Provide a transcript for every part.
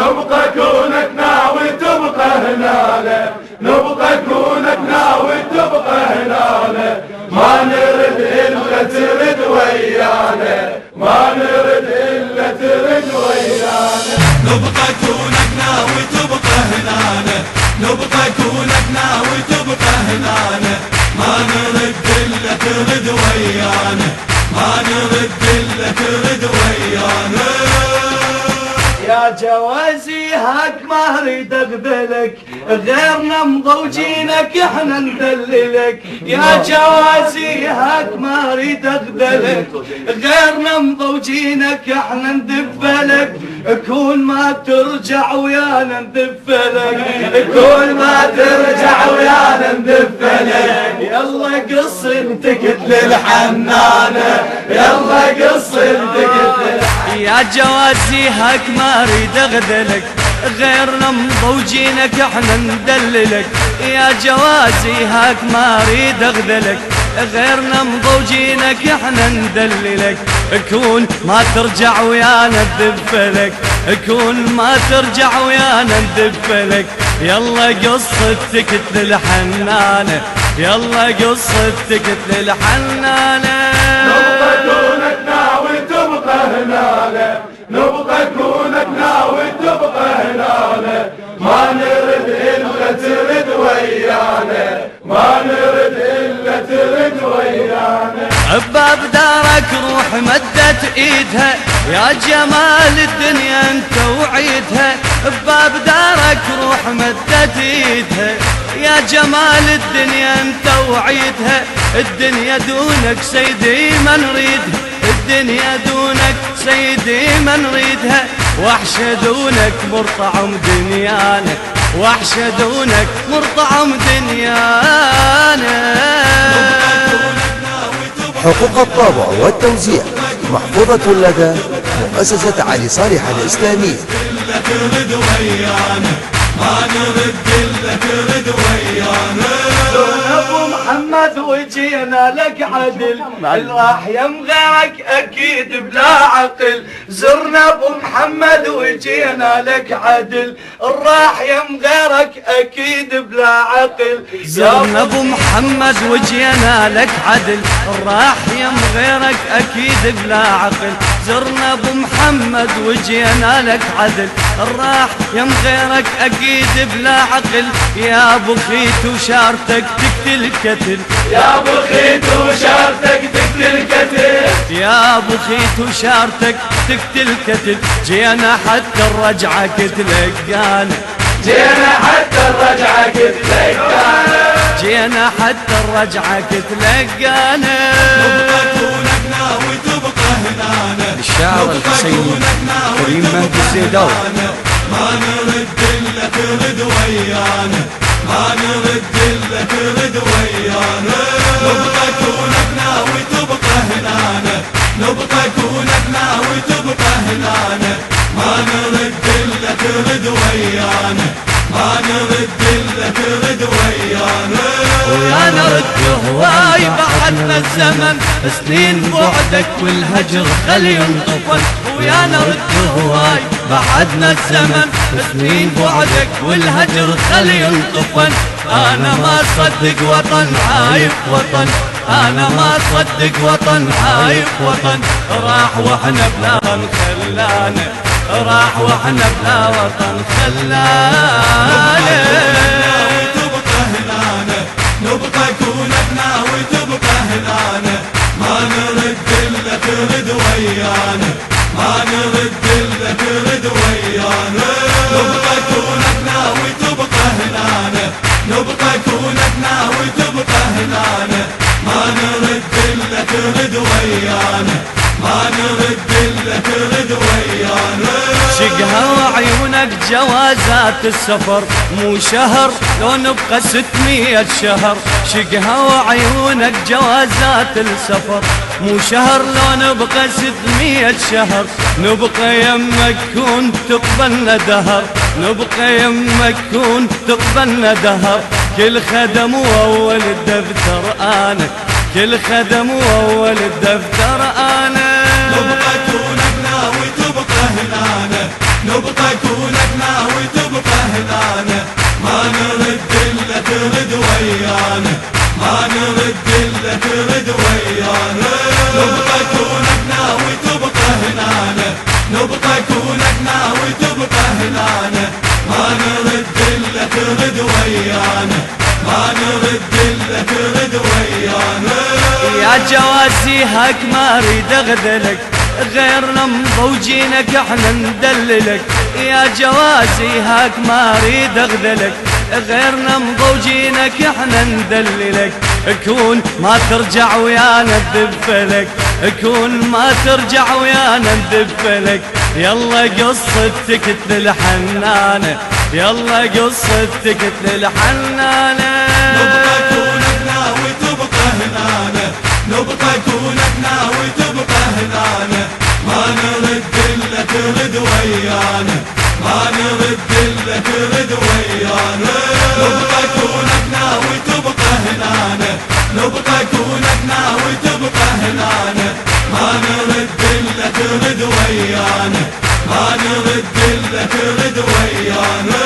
نبقى كونك ناوي تبقى هنا، نبقى كونك ناوي تبقى هنا، ما نرد إلا ترد ويانا، ما نرد إلا ترد ويانا. نبقى كونك ناوي تبقى هنا، نبقى كونك ناوي تبقى هنا، ما نرد إلا ترد ويانا، ما نرد إلا ترد ويانا. يا جوازي هاك ما اريد اقبلك، غيرنا مضوجينك احنا ندللك. يا جوازي هاك ما اريد اقبلك، غيرنا مضوجينك احنا ندفلك. كون ما ترجع ويانا ندفلك، كون ما ترجع ويانا ندفلك. يلا قص انتقد للحنانة، يلا قص انتقد للحنانة. يا جوازي هاك ما اريد اغدلك، غيرنا مضوجينك احنا ندللك. يا جوازي هاك ما اريد اغدلك، غيرنا مضوجينك احنا ندللك. كون ما ترجع ويانا ندفلك، كون ما ترجع ويانا ندفلك. يلا قص التكت للحنانة، يلا قص التكت للحنانة. نبقى كونك ناوي تبقى هنا، نبقى كونك ناوي تبقى هنا، ما نرد إلا ترد ويانا، ما نرد إلا ترد ويانا. بباب دارك روح مدت ايدها، يا جمال الدنيا انت وعيدها. بباب دارك روح مدت ايدها، يا جمال الدنيا انت وعيدها. الدنيا دونك سيدي ما نريدها، الدنيا دونك سيدي ما نريدها. وحشة دونك مرطعم دنيانا، وحشة دونك مرطعم دنيانا. حقوق الطابع والتوزيع محفوظة لدى مؤسسة علي صالح الإسلامية. ترد ويانا، ما نرد إلا ترد ويانا. ابو محمد وجينا لك عدل، راح يم غيرك اكيد بلا عقل. زرنا ابو محمد وجينا لك عدل، راح يم غيرك اكيد بلا عقل. زرنا ابو محمد وجينا لك عدل، راح يم غيرك اكيد بلا عقل. زرنا ابو محمد وجينا لك عدل، راح يم غيرك اكيد بلا عقل. يا ابو خيت وشارتك تقتل كتل، يا ابو خيت وشارتك تقتل كتل، يا ابو خيت وشارتك تقتل كتل. جينا حتى الرجعة تتلقانا، جينا حتى الرجعة تتلقانا، جينا حتى الرجعة تتلقانا. نبقى كونك ناوي تبقى هنا، الشاعر الحسيني كريم مهدي الزيداوي. ما نرد إلا ترد ويانا، ما نرد إلا ترد ويانا. نبقى كونك ناوي تبقى هنا، نبقى كونك ناوي تبقى هنا، ما نرد إلا ترد ويانا، ما نرد إلا ترد ويانا. ويا نرد هواي بعدنا الزمن، سنين بعدك والهجر خلي ينطفن. ويا نرد هواي بعدنا الزمن، سنين بعدك والهجر خلي ينطفن. انا ما صدق وطن عايف وطن، انا ما صدق وطن عايف وطن. راح واحنا بلا وطن خلانا، راح واحنا بلا وطن خلانا. نبقى كونك ناوي تبقى هنا، ما نرد إلا ترد ويانا، ما نرد إلا ترد ويانا. نبقى كونك ناوي تبقى هنا، نبقى كونك ناوي تبقى هنا، ما نرد إلا ترد ويانا، ما نرد إلا ترد ويانا. شقها وعيونك جوازات السفر، مو شهر لو نبقى 600 شهر. شقها وعيونك جوازات السفر، مو شهر لو نبقى 600 شهر. نبقى يمك كون تقبلنا دهر، نبقى يمك كون تقبلنا دهر. كل خدم واول الدفتر انا، كل خدم واول الدفتر انا. نبقى كونك ناوي تبقى هنا، نبقى كونك ناوي تبقى هنانا ما نرد إلا ترد ويانا ما نرد إلا ترد ويانا نبقى كونك ناوي تبقى هنانا نبقى كونك ناوي تبقى هنانا ما نرد إلا ترد ويانا ما نرد إلا ترد ويانا يا جوازي هاك ما اريد اغدلك غيرنا مضوجينك احنا ندللك يا جوازي هاك ما اريد اغدلك غيرنا مضوجينك احنا ندللك كون ما ترجع ويانا ندفلك كون ما ترجع ويانا ندفلك يلا قصتك للحنانة يلا قصتك للحنانة نبقى كونك ناوي تبقى هنانا نبقى كونك ناوي تبقى هنانا ما نرد إلا ترد ويانا ما نرد إلا ترد ويانا نبقى كونك ناوي تبقى هنانا نبقى كونك ناوي تبقى هنانا ما نرد إلا ترد ويانا ما نرد إلا ترد ويانا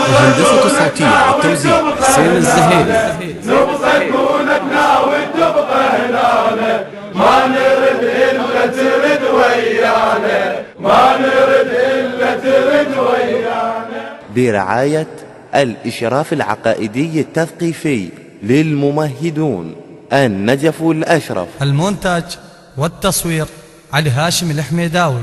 الهندسة الصوتية والتوزيع حسين الزهيري نبقى كونك ناوي تبقى هنانا ما نرد إلا ترد ويانا ما نرد إلا ترد ويانا. برعاية الإشراف العقائدي التثقيفي للممهدون النجف الأشرف. المونتاج والتصوير علي هاشم الحميداوي.